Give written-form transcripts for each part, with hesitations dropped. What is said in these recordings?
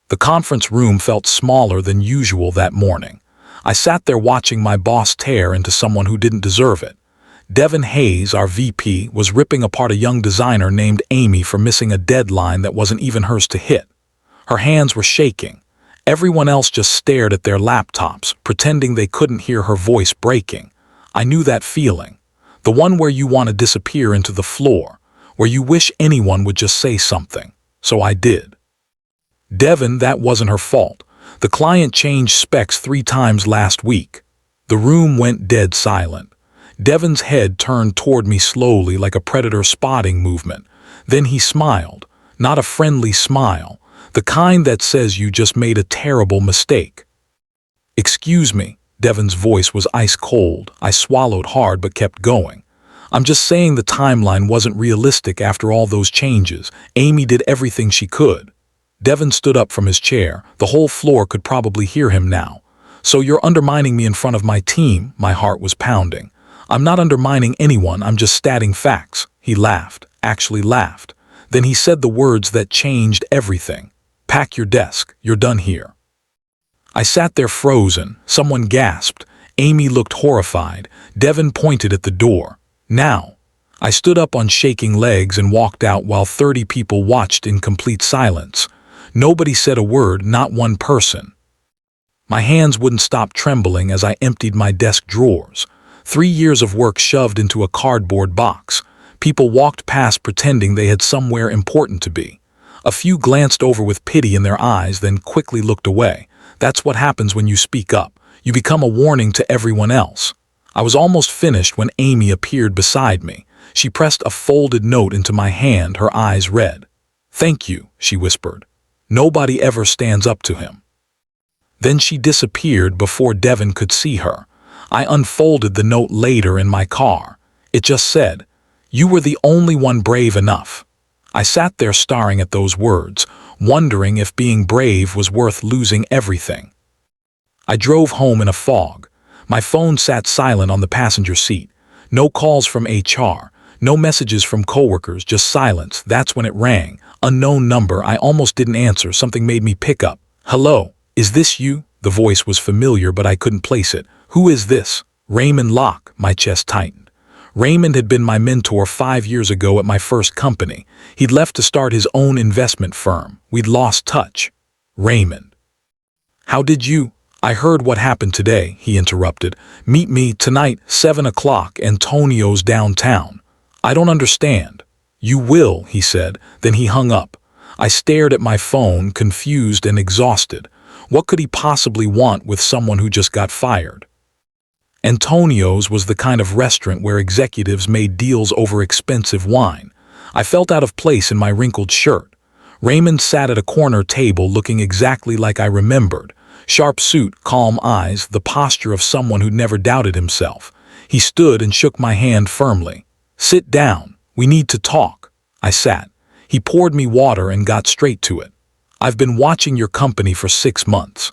The conference room felt smaller than usual that morning. I sat there watching my boss tear into someone who didn't deserve it. Devin Hayes, our VP, was ripping apart a young designer named Amy for missing a deadline that wasn't even hers to hit. Her hands were shaking. Everyone else just stared at their laptops, pretending they couldn't hear her voice breaking. I knew that feeling. The one where you want to disappear into the floor, where you wish anyone would just say something. So I did. Devin, that wasn't her fault. The client changed specs 3 times last week. The room went dead silent. Devin's head turned toward me slowly like a predator spotting movement. Then he smiled, not a friendly smile, the kind that says you just made a terrible mistake. "Excuse me," Devin's voice was ice cold. I swallowed hard but kept going. "I'm just saying the timeline wasn't realistic after all those changes. Amy did everything she could." Devin stood up from his chair. The whole floor could probably hear him now. "So you're undermining me in front of my team?" My heart was pounding. "I'm not undermining anyone, I'm just stating facts." He laughed, actually laughed. Then he said the words that changed everything. "Pack your desk, you're done here." I sat there frozen. Someone gasped. Amy looked horrified. Devin pointed at the door. "Now." I stood up on shaking legs and walked out while 30 people watched in complete silence. Nobody said a word, not one person. My hands wouldn't stop trembling as I emptied my desk drawers. 3 years of work shoved into a cardboard box. People walked past pretending they had somewhere important to be. A few glanced over with pity in their eyes, then quickly looked away. That's what happens when you speak up. You become a warning to everyone else. I was almost finished when Amy appeared beside me. She pressed a folded note into my hand, her eyes red. "Thank you," she whispered. "Nobody ever stands up to him." Then she disappeared before Devin could see her. I unfolded the note later in my car. It just said, "You were the only one brave enough." I sat there staring at those words, wondering if being brave was worth losing everything. I drove home in a fog. My phone sat silent on the passenger seat. No calls from HR, no messages from coworkers, just silence. That's when it rang. Unknown number. I almost didn't answer. Something made me pick up. "Hello, is this you?" The voice was familiar, but I couldn't place it. "Who is this?" "Raymond Locke." My chest tightened. Raymond had been my mentor 5 years ago at my first company. He'd left to start his own investment firm. We'd lost touch. "Raymond." "How did you—" "I heard what happened today," he interrupted. "Meet me tonight, 7 o'clock, Antonio's downtown." "I don't understand." "You will," he said. Then he hung up. I stared at my phone, confused and exhausted. What could he possibly want with someone who just got fired? Antonio's was the kind of restaurant where executives made deals over expensive wine. I felt out of place in my wrinkled shirt. Raymond sat at a corner table looking exactly like I remembered. Sharp suit, calm eyes, the posture of someone who'd never doubted himself. He stood and shook my hand firmly. "Sit down. We need to talk." I sat. He poured me water and got straight to it. "I've been watching your company for 6 months.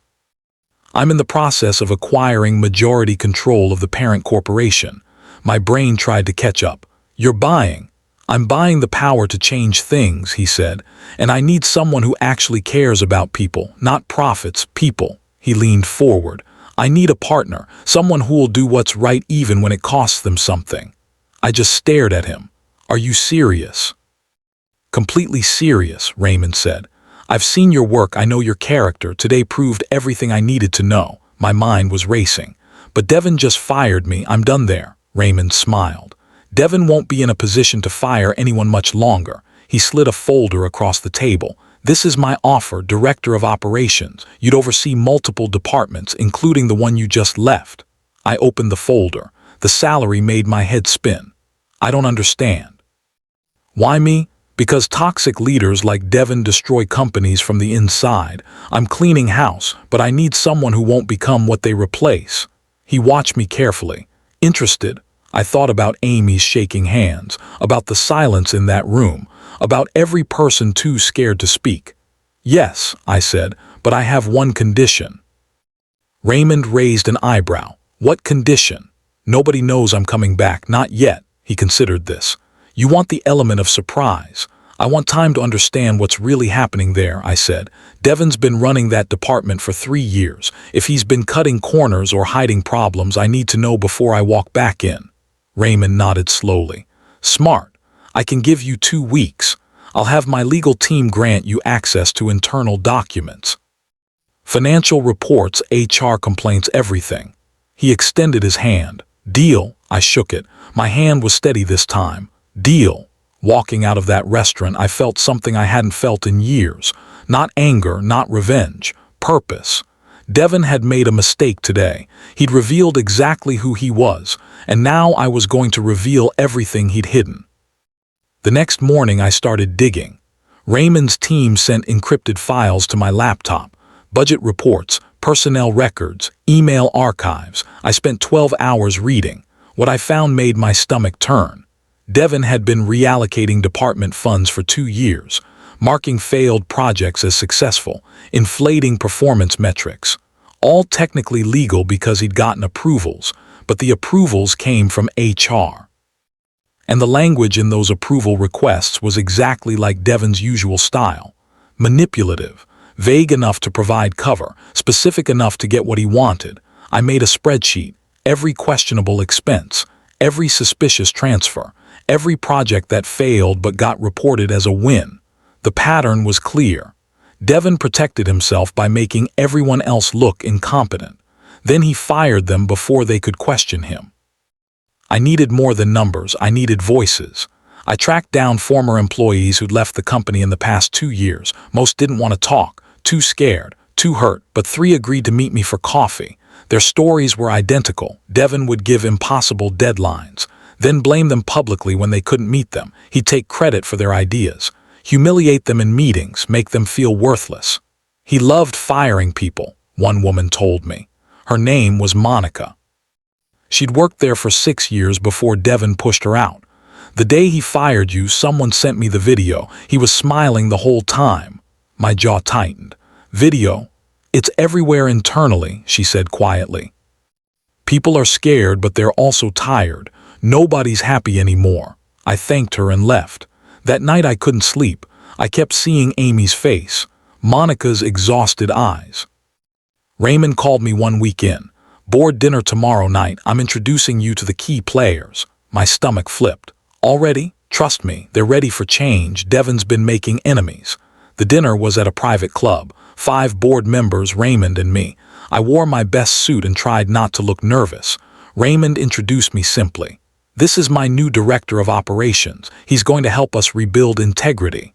I'm in the process of acquiring majority control of the parent corporation." My brain tried to catch up. "You're buying." "I'm buying the power to change things," he said. "And I need someone who actually cares about people, not profits, people." He leaned forward. "I need a partner, someone who'll do what's right even when it costs them something." I just stared at him. "Are you serious?" "Completely serious," Raymond said. "I've seen your work, I know your character. Today proved everything I needed to know." My mind was racing. "But Devin just fired me, I'm done there." Raymond smiled. "Devin won't be in a position to fire anyone much longer." He slid a folder across the table. "This is my offer, Director of Operations. You'd oversee multiple departments, including the one you just left." I opened the folder. The salary made my head spin. "I don't understand." "Why me? Because toxic leaders like Devin destroy companies from the inside. I'm cleaning house, but I need someone who won't become what they replace." He watched me carefully. "Interested?" I thought about Amy's shaking hands, about the silence in that room, about every person too scared to speak. "Yes," I said, "but I have one condition." Raymond raised an eyebrow. "What condition?" "Nobody knows I'm coming back, not yet." He considered this. "You want the element of surprise. I want time to understand what's really happening there, I said. Devon's been running that department for 3 years. If he's been cutting corners or hiding problems, I need to know before I walk back in. Raymond nodded slowly. Smart. I can give you 2 weeks. I'll have my legal team grant you access to internal documents. Financial reports, HR complaints, everything. He extended his hand. Deal. I shook it. My hand was steady this time. Deal. Walking out of that restaurant, I felt something I hadn't felt in years. Not anger, not revenge. Purpose. Devon had made a mistake today. He'd revealed exactly who he was, and now I was going to reveal everything he'd hidden. The next morning I started digging. Raymond's team sent encrypted files to my laptop. Budget reports, personnel records, email archives. I spent 12 hours reading. What I found made my stomach turn. Devon had been reallocating department funds for 2 years, marking failed projects as successful, inflating performance metrics. All technically legal because he'd gotten approvals, but the approvals came from HR. And the language in those approval requests was exactly like Devon's usual style. Manipulative, vague enough to provide cover, specific enough to get what he wanted. I made a spreadsheet, every questionable expense, every suspicious transfer, every project that failed but got reported as a win. The pattern was clear. Devon protected himself by making everyone else look incompetent. Then he fired them before they could question him. I needed more than numbers, I needed voices. I tracked down former employees who'd left the company in the past 2 years. Most didn't want to talk, too scared, too hurt, but 3 agreed to meet me for coffee. Their stories were identical. Devon would give impossible deadlines, then blame them publicly when they couldn't meet them. He'd take credit for their ideas, humiliate them in meetings, make them feel worthless. He loved firing people, one woman told me. Her name was Monica. She'd worked there for 6 years before Devon pushed her out. The day he fired you, someone sent me the video. He was smiling the whole time. My jaw tightened. Video? It's everywhere internally, she said quietly. People are scared, but they're also tired. Nobody's happy anymore. I thanked her and left. That night I couldn't sleep. I kept seeing Amy's face, Monica's exhausted eyes. Raymond called me 1 week in. Board dinner tomorrow night. I'm introducing you to the key players. My stomach flipped. Already? Trust me, they're ready for change. Devon's been making enemies. The dinner was at a private club. 5 board members, Raymond and me. I wore my best suit and tried not to look nervous. Raymond introduced me simply. This is my new director of operations. He's going to help us rebuild integrity.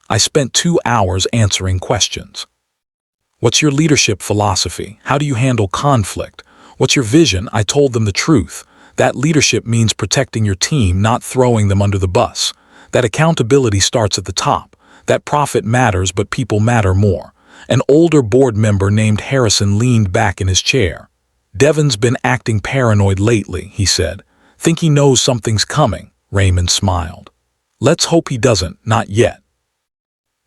I spent 2 hours answering questions. What's your leadership philosophy? How do you handle conflict? What's your vision? I told them the truth. That leadership means protecting your team, not throwing them under the bus. That accountability starts at the top. That profit matters, but people matter more. An older board member named Harrison leaned back in his chair. Devon's been acting paranoid lately, he said. Think he knows something's coming, Raymond smiled. Let's hope he doesn't, not yet.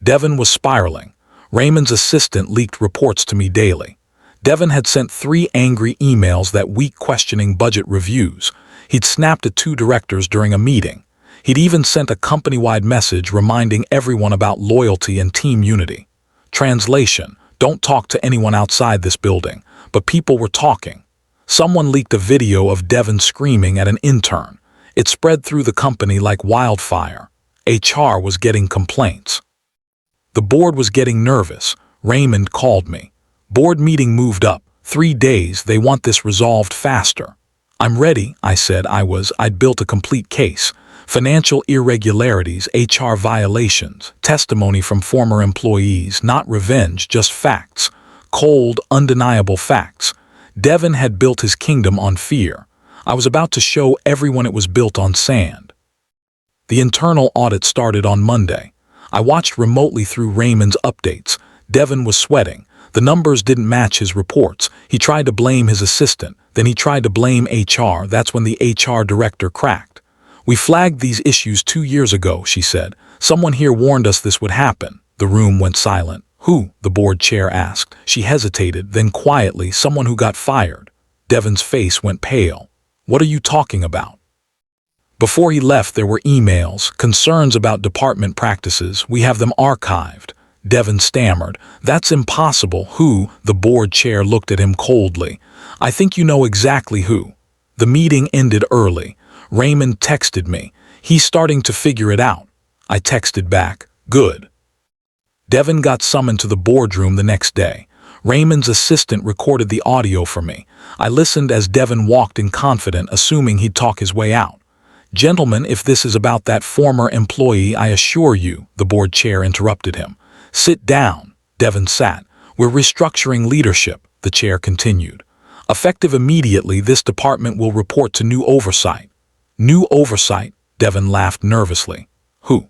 Devon was spiraling. Raymond's assistant leaked reports to me daily. Devon had sent 3 angry emails that week questioning budget reviews. He'd snapped at 2 directors during a meeting. He'd even sent a company-wide message reminding everyone about loyalty and team unity. Translation: don't talk to anyone outside this building. But people were talking. Someone leaked a video of Devon screaming at an intern. It spread through the company like wildfire. HR was getting complaints. The board was getting nervous. Raymond called me. Board meeting moved up. 3 days, they want this resolved faster. I'm ready, I said. I'd built a complete case. Financial irregularities, HR violations, testimony from former employees, not revenge, just facts. Cold, undeniable facts. Devon had built his kingdom on fear. I was about to show everyone it was built on sand. The internal audit started on Monday. I watched remotely through Raymond's updates. Devon was sweating. The numbers didn't match his reports. He tried to blame his assistant. Then he tried to blame HR. That's when the HR director cracked. We flagged these issues 2 years ago, she said. Someone here warned us this would happen. The room went silent. Who? The board chair asked. She hesitated, then quietly, someone who got fired. Devon's face went pale. What are you talking about? Before he left, there were emails, concerns about department practices. We have them archived. Devin stammered. That's impossible. Who? The board chair looked at him coldly. I think you know exactly who. The meeting ended early. Raymond texted me. He's starting to figure it out. I texted back. Good. Devin got summoned to the boardroom the next day. Raymond's assistant recorded the audio for me. I listened as Devin walked in confident, assuming he'd talk his way out. Gentlemen, if this is about that former employee, I assure you, the board chair interrupted him. Sit down. Devin sat. We're restructuring leadership, the chair continued. Effective immediately, this department will report to new oversight. New oversight? Devin laughed nervously. Who?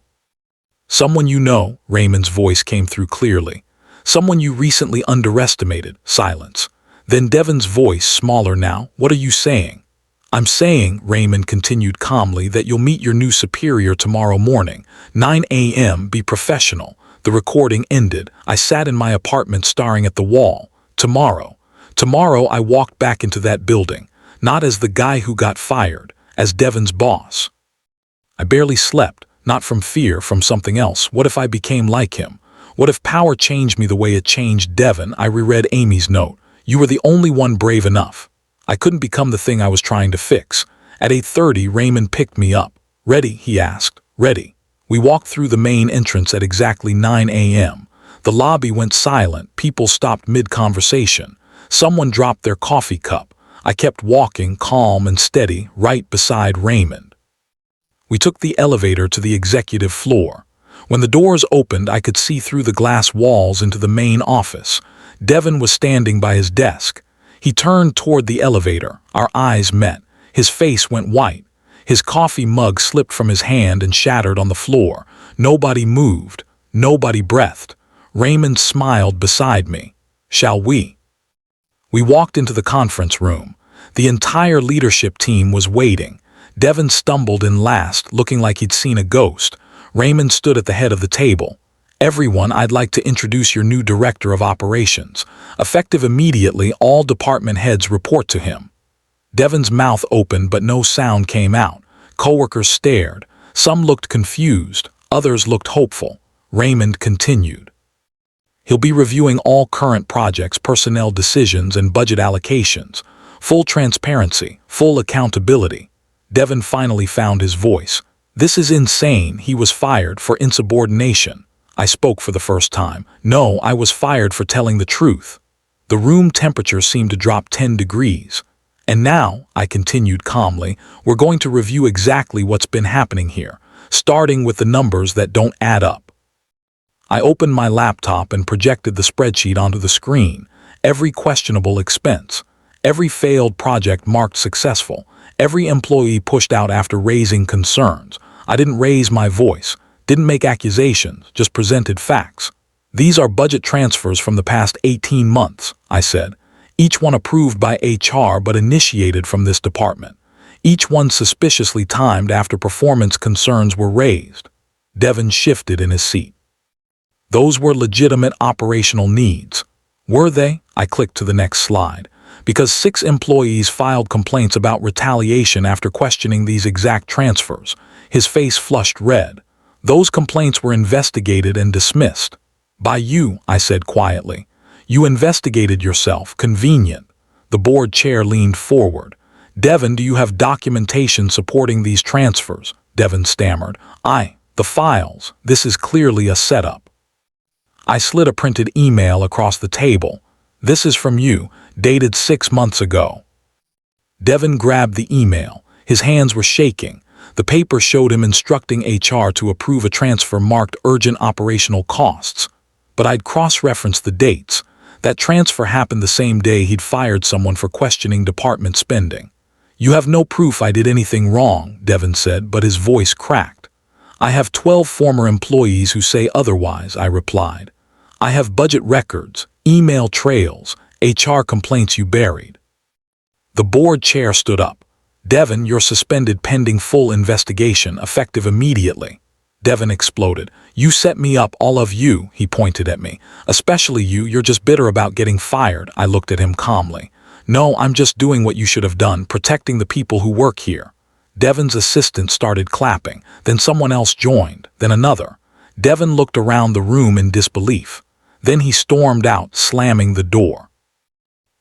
Someone you know, Raymond's voice came through clearly. Someone you recently underestimated. Silence. Then Devin's voice, smaller now. What are you saying? I'm saying, Raymond continued calmly, that you'll meet your new superior tomorrow morning. 9 a.m. Be professional. The recording ended. I sat in my apartment staring at the wall. Tomorrow. Tomorrow I walked back into that building. Not as the guy who got fired. As Devin's boss. I barely slept. Not from fear, from something else. What if I became like him? What if power changed me the way it changed Devin? I reread Amy's note. You were the only one brave enough. I couldn't become the thing I was trying to fix. At 8:30, Raymond picked me up. Ready? He asked. Ready. We walked through the main entrance at exactly 9 a.m. The lobby went silent. People stopped mid-conversation. Someone dropped their coffee cup. I kept walking, calm and steady, right beside Raymond. We took the elevator to the executive floor. When the doors opened, I could see through the glass walls into the main office. Devin was standing by his desk. He turned toward the elevator. Our eyes met. His face went white. His coffee mug slipped from his hand and shattered on the floor. Nobody moved. Nobody breathed. Raymond smiled beside me. Shall we? We walked into the conference room. The entire leadership team was waiting. Devin stumbled in last, looking like he'd seen a ghost. Raymond stood at the head of the table. Everyone, I'd like to introduce your new director of operations. Effective immediately, all department heads report to him. Devin's mouth opened, but no sound came out. Coworkers stared. Some looked confused. Others looked hopeful. Raymond continued. He'll be reviewing all current projects, personnel decisions, and budget allocations. Full transparency, full accountability. Devin finally found his voice. This is insane. He was fired for insubordination. I spoke for the first time. No, I was fired for telling the truth. The room temperature seemed to drop 10 degrees. And now, I continued calmly, we're going to review exactly what's been happening here, starting with the numbers that don't add up. I opened my laptop and projected the spreadsheet onto the screen. Every questionable expense, every failed project marked successful, every employee pushed out after raising concerns. I didn't raise my voice, didn't make accusations, just presented facts. These are budget transfers from the past 18 months, I said. Each one approved by HR but initiated from this department. Each one suspiciously timed after performance concerns were raised. Devin shifted in his seat. Those were legitimate operational needs. Were they? I clicked to the next slide. Because 6 employees filed complaints about retaliation after questioning these exact transfers. His face flushed red. Those complaints were investigated and dismissed. By you, I said quietly. You investigated yourself. Convenient. The board chair leaned forward. Devin, do you have documentation supporting these transfers? Devin stammered. The files. This is clearly a setup. I slid a printed email across the table. This is from you, dated 6 months ago. Devin grabbed the email. His hands were shaking. The paper showed him instructing HR to approve a transfer marked urgent operational costs. But I'd cross-referenced the dates. That transfer happened the same day he'd fired someone for questioning department spending. You have no proof I did anything wrong, Devin said, but his voice cracked. I have 12 former employees who say otherwise, I replied. I have budget records, email trails, HR complaints you buried. The board chair stood up. Devin, you're suspended pending full investigation, effective immediately. Devin exploded. You set me up, all of you, he pointed at me. Especially you, you're just bitter about getting fired. I looked at him calmly. No, I'm just doing what you should have done, protecting the people who work here. Devon's assistant started clapping, then someone else joined, then another. Devon looked around the room in disbelief. Then he stormed out, slamming the door.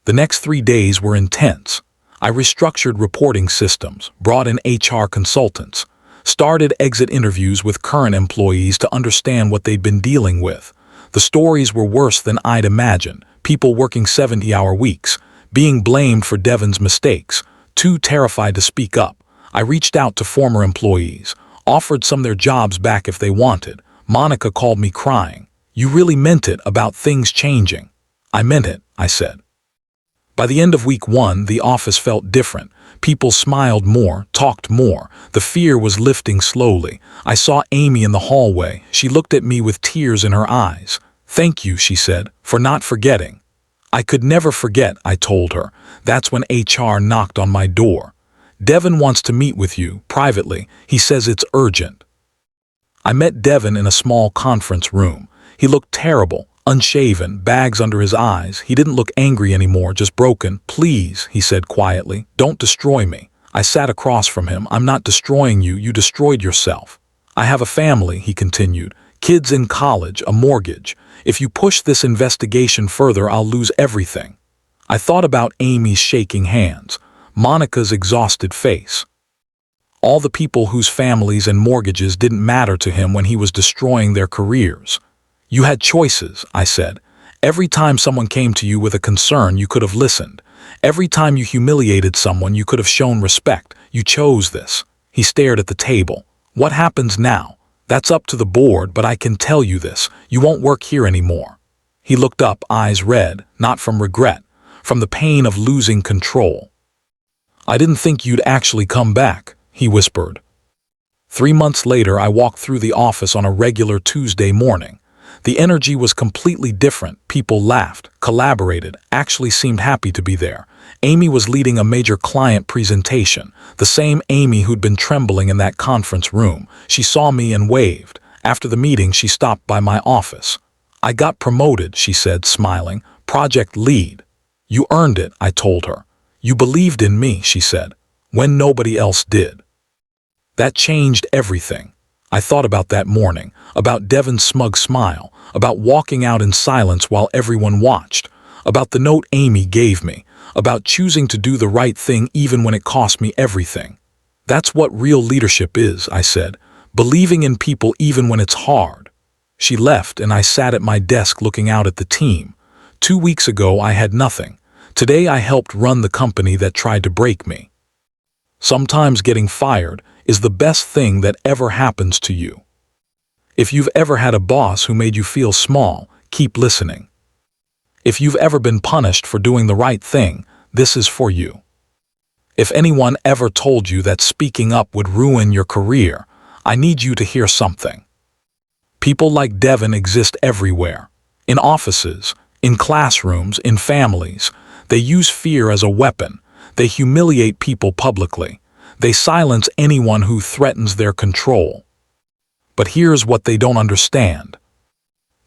The next 3 days were intense. I restructured reporting systems, brought in HR consultants, started exit interviews with current employees to understand what they'd been dealing with. The stories were worse than I'd imagined. People working 70-hour weeks, being blamed for Devon's mistakes, too terrified to speak up. I reached out to former employees, offered some their jobs back if they wanted. Monica called me crying. "You really meant it about things changing." "I meant it," I said. By the end of week 1, the office felt different. People smiled more, talked more. The fear was lifting slowly. I saw Amy in the hallway. She looked at me with tears in her eyes. "Thank you," she said, "for not forgetting." "I could never forget," I told her. That's when HR knocked on my door. "Devon wants to meet with you, privately. He says it's urgent." I met Devon in a small conference room. He looked terrible, unshaven, bags under his eyes. He didn't look angry anymore, just broken. "Please," he said quietly, "don't destroy me." I sat across from him. "I'm not destroying you. You destroyed yourself." "I have a family," he continued. "Kids in college, a mortgage. If you push this investigation further, I'll lose everything." I thought about Amy's shaking hands, Monica's exhausted face. All the people whose families and mortgages didn't matter to him when he was destroying their careers. "You had choices," I said. "Every time someone came to you with a concern, you could have listened. Every time you humiliated someone, you could have shown respect. You chose this." He stared at the table. "What happens now? That's up to the board, but I can tell you this. You won't work here anymore." He looked up, eyes red, not from regret, from the pain of losing control. "I didn't think you'd actually come back," he whispered. 3 months later, I walked through the office on a regular Tuesday morning. The energy was completely different. People laughed, collaborated, actually seemed happy to be there. Amy was leading a major client presentation, the same Amy who'd been trembling in that conference room. She saw me and waved. After the meeting, she stopped by my office. "I got promoted," she said, smiling. "Project lead." "You earned it," I told her. "You believed in me," she said, "when nobody else did." That changed everything. I thought about that morning, about Devon's smug smile, about walking out in silence while everyone watched, about the note Amy gave me, about choosing to do the right thing even when it cost me everything. "That's what real leadership is," I said, "believing in people even when it's hard." She left and I sat at my desk looking out at the team. 2 weeks ago I had nothing. Today I helped run the company that tried to break me. Sometimes getting fired is the best thing that ever happens to you. If you've ever had a boss who made you feel small, keep listening. If you've ever been punished for doing the right thing, this is for you. If anyone ever told you that speaking up would ruin your career, I need you to hear something. People like Devon exist everywhere. In offices, in classrooms, in families. They use fear as a weapon. They humiliate people publicly. They silence anyone who threatens their control. But here's what they don't understand.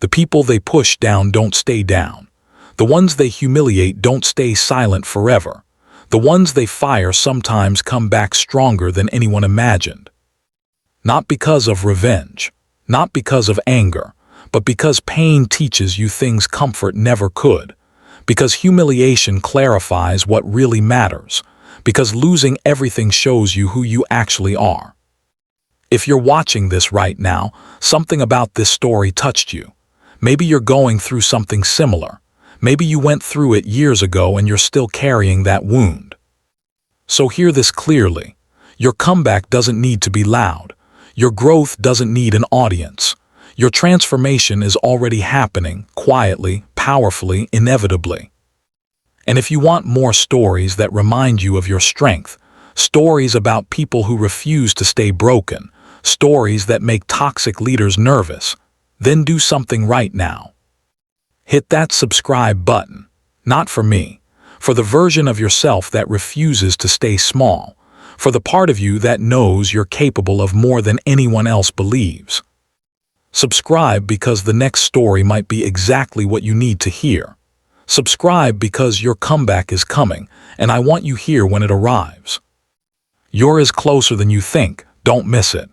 The people they push down don't stay down. The ones they humiliate don't stay silent forever. The ones they fire sometimes come back stronger than anyone imagined. Not because of revenge, not because of anger, but because pain teaches you things comfort never could. Because humiliation clarifies what really matters. Because losing everything shows you who you actually are. If you're watching this right now, something about this story touched you. Maybe you're going through something similar. Maybe you went through it years ago and you're still carrying that wound. So hear this clearly. Your comeback doesn't need to be loud. Your growth doesn't need an audience. Your transformation is already happening, quietly, powerfully, inevitably. And if you want more stories that remind you of your strength, stories about people who refuse to stay broken, stories that make toxic leaders nervous, then do something right now. Hit that subscribe button. Not for me, for the version of yourself that refuses to stay small, for the part of you that knows you're capable of more than anyone else believes. Subscribe because the next story might be exactly what you need to hear. Subscribe because your comeback is coming, and I want you here when it arrives. You're as closer than you think. Don't miss it.